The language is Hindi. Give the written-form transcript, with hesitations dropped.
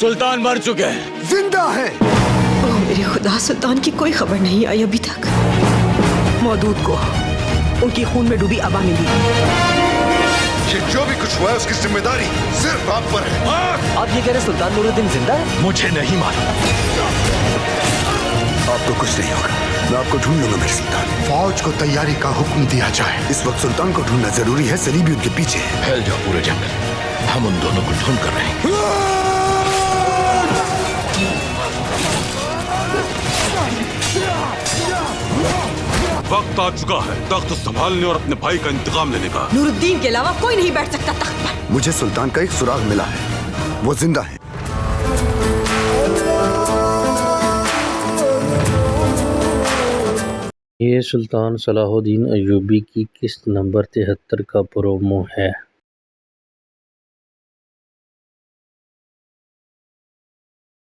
सुल्तान मर चुके हैं। जिंदा है। ओ मेरे खुदा, सुल्तान की कोई खबर नहीं आई अभी तक। मौदूद को उनकी खून में डूबी अबा मिली। ये जो भी कुछ हुआ है उसकी जिम्मेदारी सिर्फ आप पर है। आप ये कह रहे सुल्तान नूरुद्दीन जिंदा है? मुझे नहीं मालूम। आपको कुछ नहीं होगा, मैं आपको ढूंढ लूंगा मेरे सुल्तान। फौज को तैयारी का हुक्म दिया जाए। इस वक्त सुल्तान को ढूंढना जरूरी है। सलीबी उनके पीछे है। फैल जाओ पूरे जंगल, हम उन दोनों को ढूंढ कर रहे हैं। वक्त आ चुका है तख्त संभालने और अपने भाई का इंतकाम लेने का। नूरुद्दीन के अलावा कोई नहीं बैठ सकता तख्त पर। मुझे सुल्तान का एक सुराग मिला है, वो जिंदा है। ये सुल्तान सलाहुद्दीन अय्यूबी की किस्त नंबर 73 का प्रोमो है।